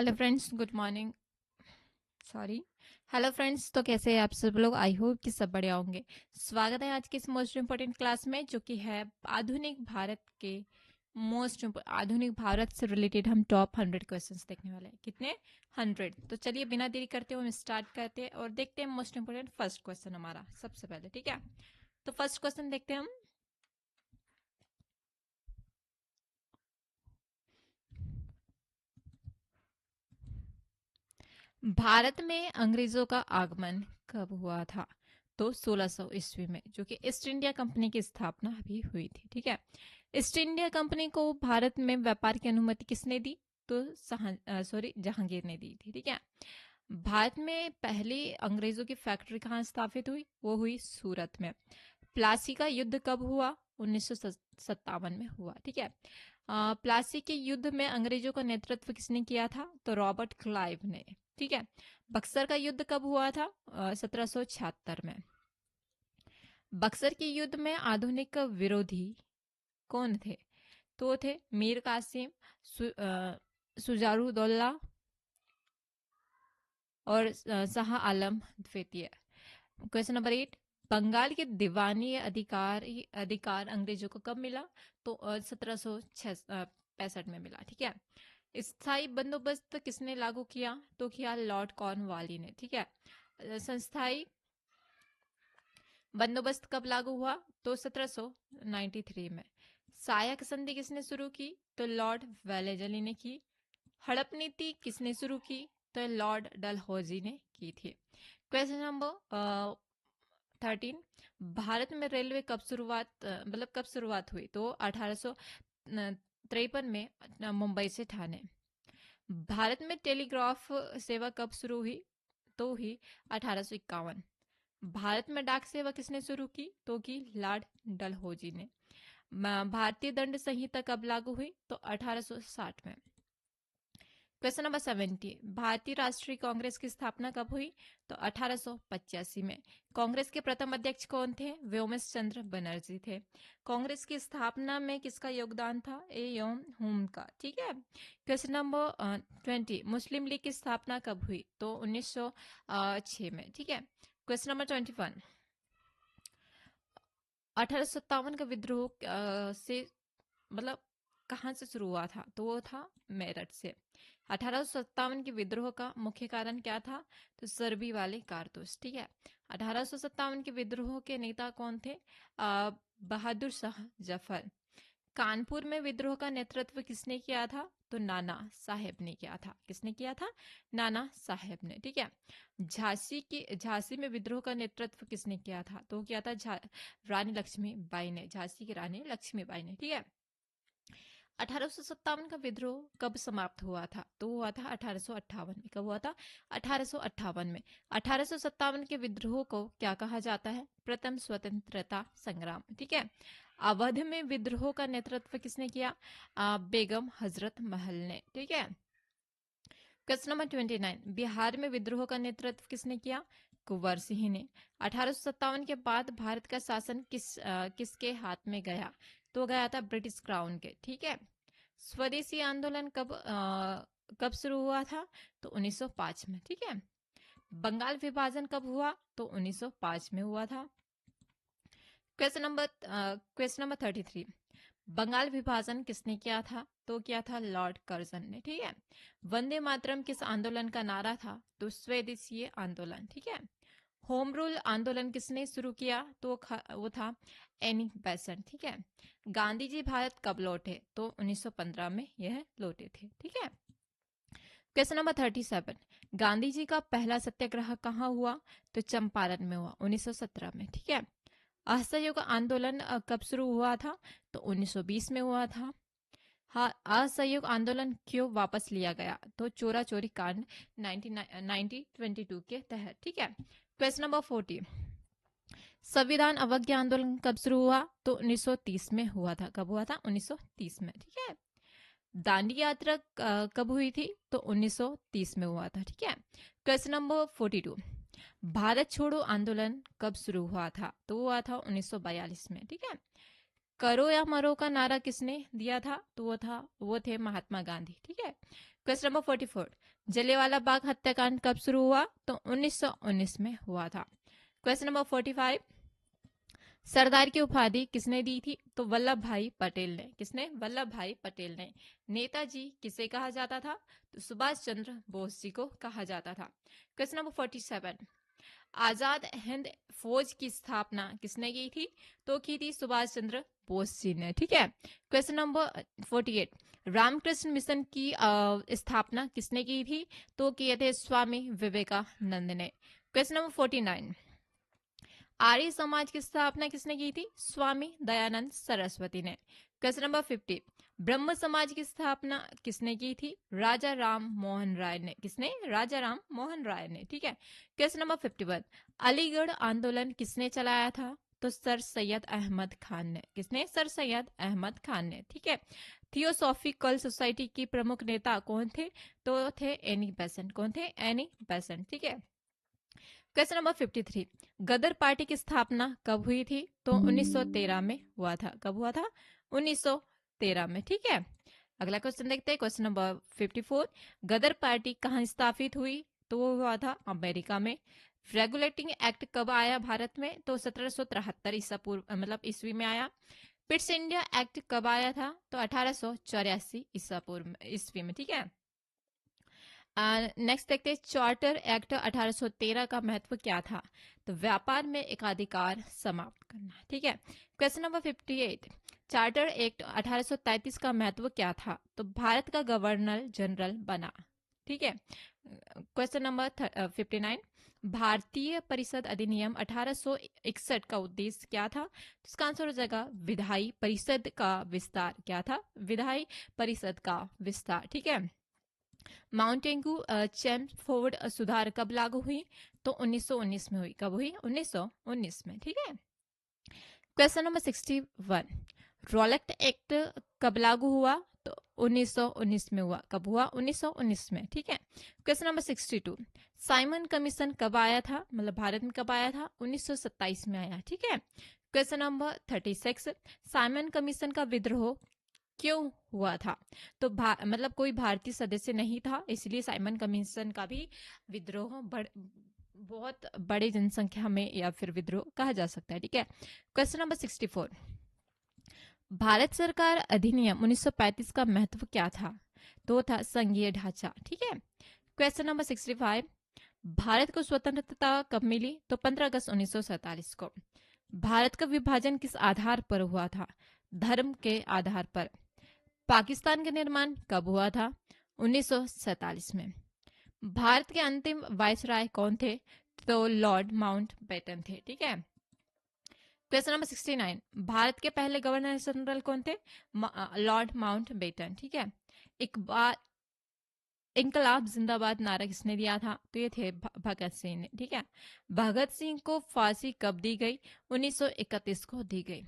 Hello friends, good morning. Sorry. Hello friends, तो कैसे हैं आप सब लोग? आई होप कि सब बढ़िया होंगे। स्वागत है आज की इस मोस्ट इम्पोर्टेंट क्लास में, जो कि है आधुनिक भारत के आधुनिक भारत से रिलेटेड हम टॉप 100 क्वेश्चंस देखने वाले हैं। कितने? 100। तो चलिए बिना देरी करते हुए हम स्टार्ट करते हैं और देखते हैं मोस्ट इम्पोर्टेंट फर्स्ट क्वेश्चन हमारा सबसे पहले। ठीक है, तो फर्स्ट क्वेश्चन देखते हैं हम। भारत में अंग्रेजों का आगमन कब हुआ था? तो 1600 ईस्वी में, जो कि ईस्ट इंडिया कंपनी की स्थापना अभी हुई थी। ठीक है, ईस्ट इंडिया कंपनी को भारत में व्यापार की अनुमति किसने दी? तो जहांगीर ने दी थी। ठीक है, भारत में पहली अंग्रेजों की फैक्ट्री कहाँ स्थापित हुई? वो हुई सूरत में। प्लासी का युद्ध कब हुआ? 1957 में हुआ। ठीक है, प्लासी के युद्ध में अंग्रेजों का नेतृत्व किसने किया था? तो रॉबर्ट क्लाइव ने। ठीक है, बक्सर का युद्ध कब हुआ था? 1776 में। बक्सर के युद्ध में आधुनिक विरोधी कौन थे? तो थे मीर कासिम, सुजारुद्दौला और शाह आलम द्वितीय। क्वेश्चन नंबर 8, बंगाल के दीवानी अधिकार अंग्रेजों को कब मिला? तो 1765 में मिला। ठीक है, स्थायी बंदोबस्त किसने लागू किया? तो किया लॉर्ड कॉर्नवालिस ने। ठीक है, संस्थाई बंदोबस्त कब लागू हुआ? तो 1793 में। सायक संधि किसने शुरू की? तो लॉर्ड वेलेजली ने की। हड़प नीति किसने शुरू की? तो लॉर्ड डलहौजी ने की थी। क्वेश्चन नंबर 13, भारत में रेलवे कब शुरुआत हुई? तो 1853 में, मुंबई से ठाणे। भारत में टेलीग्राफ सेवा कब शुरू हुई? तो हुई 1851। भारत में डाक सेवा किसने शुरू की? तो की लॉर्ड डलहौजी ने। भारतीय दंड संहिता कब लागू हुई? तो 1860 में। क्वेश्चन नंबर 70, भारतीय राष्ट्रीय कांग्रेस की स्थापना कब हुई? तो 1885 में। कांग्रेस के प्रथम अध्यक्ष कौन थे? व्योमेश चंद्र बनर्जी थे। कांग्रेस की स्थापना में किसका योगदान था? ए यम हुम का। ठीक है, क्वेश्चन नंबर 20, मुस्लिम लीग की स्थापना कब हुई? तो 1906 में। ठीक है, क्वेश्चन नंबर 21, 1857 का विद्रोह से मतलब कहाँ से शुरू हुआ था? तो वो था मेरठ से। 1857 के विद्रोह का मुख्य कारण क्या था? तो सर्बी वाले कारतूस। ठीक है, 1857 के विद्रोह के नेता कौन थे? बहादुर शाह जफर। कानपुर में विद्रोह का नेतृत्व किसने किया था? तो नाना साहेब ने किया था। किसने किया था? नाना साहेब ने। ठीक है, झांसी में विद्रोह का नेतृत्व किसने किया था? तो किया था रानी लक्ष्मीबाई ने, झांसी की रानी लक्ष्मीबाई ने। ठीक है, 1857 का विद्रोह कब समाप्त हुआ था? तो हुआ था 1858 में। कब हुआ था? 1858 में। 1857 के विद्रोह को क्या कहा जाता है? प्रथम स्वतंत्रता संग्राम। ठीक है, अवध में विद्रोह का नेतृत्व किसने किया? बेगम हजरत महल ने। ठीक है, क्वेश्चन नंबर 29, बिहार में विद्रोह का नेतृत्व किसने किया? कुंवर सिंह ने। 1857 के बाद भारत का शासन किसके हाथ में गया? तो गया था ब्रिटिश क्राउन के। ठीक है, स्वदेशी आंदोलन कब शुरू हुआ था? तो 1905 में। ठीक है, बंगाल विभाजन कब हुआ? तो 1905 में हुआ था। क्वेश्चन नंबर 33, बंगाल विभाजन किसने किया था? तो किया था लॉर्ड कर्जन ने। ठीक है, वंदे मातरम किस आंदोलन का नारा था? तो स्वदेशी आंदोलन। ठीक है, होम रूल आंदोलन किसने शुरू किया? तो वो था एनी बेसेंट। ठीक है, गांधी जी भारत कब लौटे? तो 1915 में यह लौटे थे। ठीक है, क्वेश्चन नंबर 37, गांधी जी का पहला सत्याग्रह कहाँ हुआ? तो चंपारण में हुआ 1917 में। ठीक है, असहयोग आंदोलन कब शुरू हुआ था? तो 1920 में हुआ था। हाँ, असहयोग आंदोलन क्यों वापस लिया गया? तो चोरा चोरी कांड 1922 के तहत। ठीक है, क्वेश्चन नंबर 40, संविधान अवज्ञा आंदोलन कब शुरू हुआ? तो 1930 में हुआ था। कब हुआ था? 1930 में। ठीक है, दांडी यात्रा कब हुई थी? तो 1930 में हुआ था। ठीक है, क्वेश्चन नंबर 42, भारत छोड़ो आंदोलन कब शुरू हुआ था? तो हुआ था 1942 में। ठीक है, करो या मरो का नारा किसने दिया था? तो वो थे महात्मा गांधी। ठीक है, क्वेश्चन नंबर 44, जलियांवाला बाग हत्याकांड कब शुरू हुआ? तो 1919 में हुआ था। क्वेश्चन नंबर 45, सरदार की उपाधि किसने दी थी? तो वल्लभ भाई पटेल ने। किसने? वल्लभ भाई पटेल ने। नेताजी किसे कहा जाता था? तो सुभाष चंद्र बोस जी को कहा जाता था। क्वेश्चन नंबर 47, आजाद हिंद फौज की स्थापना किसने की थी? तो की थी सुभाष चंद्र बोस जी ने। ठीक है। क्वेश्चन नंबर 48, रामकृष्ण मिशन की स्थापना किसने की थी? तो किए थे स्वामी विवेकानंद ने। क्वेश्चन नंबर 49, आर्य समाज की स्थापना किसने की थी? स्वामी दयानंद सरस्वती ने। क्वेश्चन नंबर 50, ब्रह्म समाज की स्थापना किसने की थी? राजा राम मोहन राय ने। किसने? राजा राम मोहन राय ने। ठीक है। क्वेश्चन नंबर 51, अलीगढ़ आंदोलन किसने चलाया था? तो सर सैयद अहमद खान ने। किसने? सर सैयद अहमद खान ने। ठीक है। थियोसॉफिकल सोसाइटी की प्रमुख नेता कौन थे? तो थे एनी बेसेंट। कौन थे? Annie Besant. ठीक है। क्वेश्चन नंबर 53, गदर पार्टी की स्थापना कब हुई थी? तो 1913 में हुआ था। कब हुआ था? 1913 में। ठीक है। अगला क्वेश्चन देखते हैं। क्वेश्चन नंबर 54, गदर पार्टी कहाँ स्थापित हुई? तो वो हुआ था अमेरिका में। रेगुलेटिंग एक्ट कब आया भारत में? तो 1773 ईसा पूर्व मतलब ईस्वी में आया। पिट्स इंडिया एक्ट कब आया था? तो 1884 ईसा पूर्व ईस्वी में। ठीक है। नेक्स्ट देखते हैं, चार्टर एक्ट 1813 का महत्व क्या था? तो व्यापार में एकाधिकार समाप्त करना। ठीक है। क्वेश्चन नंबर 58, चार्टर एक्ट 1833 का महत्व क्या था? तो भारत का गवर्नर जनरल बना। ठीक है। क्वेश्चन नंबर 59, भारतीय परिषद अधिनियम 1861 का उद्देश्य क्या था? तो इसका आंसर हो जाएगा विधायी परिषद का विस्तार। क्या था? विधायी परिषद का विस्तार। ठीक है। माउंटेन्यू चैम्सफोर्ड सुधार कब लागू हुई? तो 1919 में हुई। कब हुई? 1919 में। ठीक है। क्वेश्चन नंबर 61, रॉलेट एक्ट कब लागू हुआ? तो 1919 में हुआ। कब हुआ? 1919 में। ठीक है। क्वेश्चन नंबर 62, साइमन कमीशन कब आया था? मतलब भारत में कब आया था? 1927 में आया। ठीक है। क्वेश्चन नंबर 36, साइमन कमीशन का विद्रोह क्यों हुआ था? तो मतलब कोई भारतीय सदस्य नहीं था, इसलिए साइमन कमीशन का भी विद्रोह बहुत बड़े जनसंख्या में या फिर विद्रोह कहा जा सकता है। ठीक है। क्वेश्चन नंबर 64, भारत सरकार अधिनियम 1935 का महत्व क्या था? तो था संघीय ढांचा। ठीक है। क्वेश्चन नंबर 65, भारत को स्वतंत्रता कब मिली? तो 15 अगस्त 1947 को। भारत का विभाजन किस आधार पर हुआ था? धर्म के आधार पर। पाकिस्तान का निर्माण कब हुआ था? 1947 में। भारत के अंतिम वायसराय कौन थे? तो लॉर्ड माउंटबेटन थे। ठीक है। क्वेश्चन नंबर 69, भारत के पहले गवर्नर जनरल कौन थे? Lord Mountbatten. ठीक है। एक बार इनकलाब जिंदाबाद नारा किसने दिया था? तो ये थे भगत सिंह ने। ठीक है। भगत सिंह को फांसी कब दी गई? 1931 को दी गई।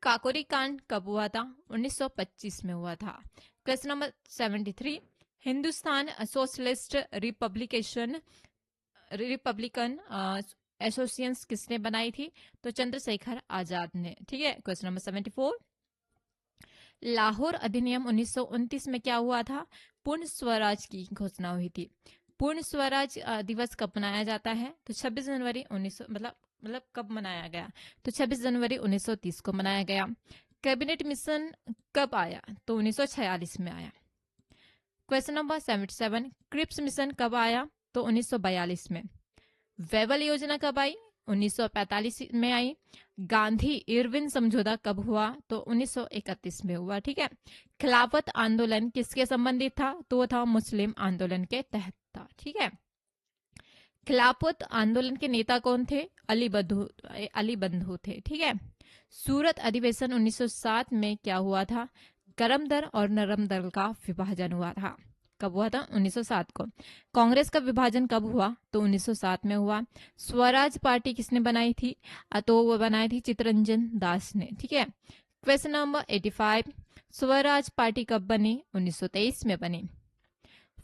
काकोरी कांड कब हुआ था? 1925 में हुआ था। Question number 73, Hindustan socialist Republican association किसने बनाई थी? तो चंद्रशेखर आजाद ने। ठीक है। क्वेश्चन नंबर 74, लाहौर अधिनियम 1929 में क्या हुआ था? पूर्ण स्वराज की घोषणा हुई थी। पूर्ण स्वराज दिवस कब मनाया जाता है? तो 26 जनवरी 1900 मतलब कब मनाया गया? तो 26 जनवरी 1930 को मनाया गया। कैबिनेट मिशन कब आया? तो 1946 में आया। क्वेश्चन नंबर 77, क्रिप्स मिशन कब आया? तो 1942 में। वेबल योजना कब आई? 1945 में आई। गांधी इरविन समझौता कब हुआ? तो 1931 में हुआ। ठीक है। खिलाफत आंदोलन किसके संबंधित था? तो वो था मुस्लिम आंदोलन के तहत था। ठीक है। खिलाफत आंदोलन के नेता कौन थे? अली बंधु थे। ठीक है। सूरत अधिवेशन 1907 में क्या हुआ था? गरम दल और नरम दल का विभाजन हुआ था। कब हुआ था? 1907 को। कांग्रेस का विभाजन कब हुआ? तो 1907 में हुआ। स्वराज पार्टी किसने बनाई थी? तो वो बनाई थी चित्तरंजन दास ने। ठीक है। क्वेश्चन नंबर 85, स्वराज पार्टी कब बनी? 1923 में बनी।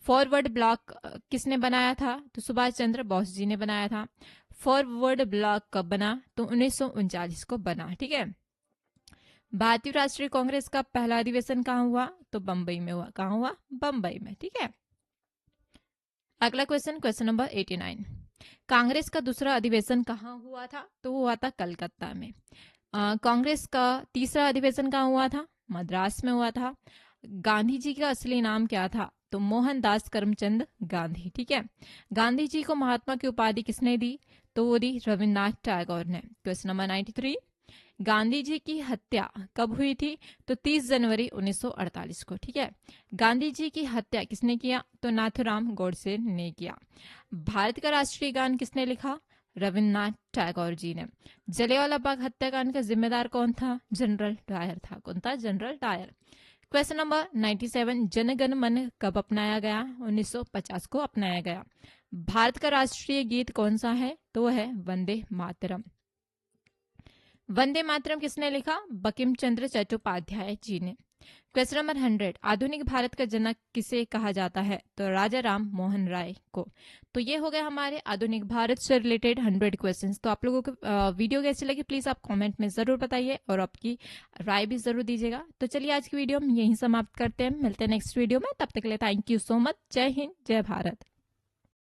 फॉरवर्ड ब्लॉक किसने बनाया था? तो सुभाष चंद्र बोस जी ने बनाया था। फॉरवर्ड ब्लॉक कब बना? तो 1939 को बना। ठीक है। भारतीय राष्ट्रीय कांग्रेस का पहला अधिवेशन कहाँ हुआ? तो बम्बई में हुआ। कहाँ हुआ? बम्बई में। ठीक है। अगला क्वेश्चन, क्वेश्चन नंबर 89। कांग्रेस का दूसरा अधिवेशन कहाँ हुआ था? तो हुआ था कलकत्ता में। कांग्रेस का तीसरा अधिवेशन कहाँ हुआ था? मद्रास में हुआ था। गांधी जी का असली नाम क्या था? तो मोहनदास करमचंद गांधी। ठीक है। गांधी जी को महात्मा की उपाधि किसने दी? तो वो दी रविन्द्रनाथ टैगोर ने। Question number 93। गांधी जी की हत्या कब हुई थी? तो 30 जनवरी 1948 को। ठीक है। गांधी जी की हत्या किसने किया? तो नाथूराम गोडसे ने किया। भारत का राष्ट्रीय गान किसने लिखा? रविन्द्रनाथ टैगोर जी ने। जलियांवाला बाग हत्याकांड का जिम्मेदार कौन था? जनरल डायर था। कौन था? General Dyer. Question number 97। Jana Gana Mana कब अपनाया गया? 1950 को अपनाया गया। भारत का राष्ट्रीय गीत कौन सा है? तो है वंदे मातरम। वंदे मातरम किसने लिखा? बंकिम चंद्र चट्टोपाध्याय जी ने। Question number 100। आधुनिक भारत का जनक किसे कहा जाता है? तो राजा राम मोहन राय को। तो ये हो गए हमारे आधुनिक भारत से रिलेटेड 100 क्वेश्चंस। तो आप लोगों को वीडियो कैसी लगी प्लीज आप कमेंट में जरूर बताइए और आपकी राय भी जरूर दीजिएगा। तो चलिए आज की वीडियो हम यहीं समाप्त करते हैं, मिलते हैं नेक्स्ट वीडियो में। तब तक के लिए थैंक यू सो मच। जय हिंद, जय भारत।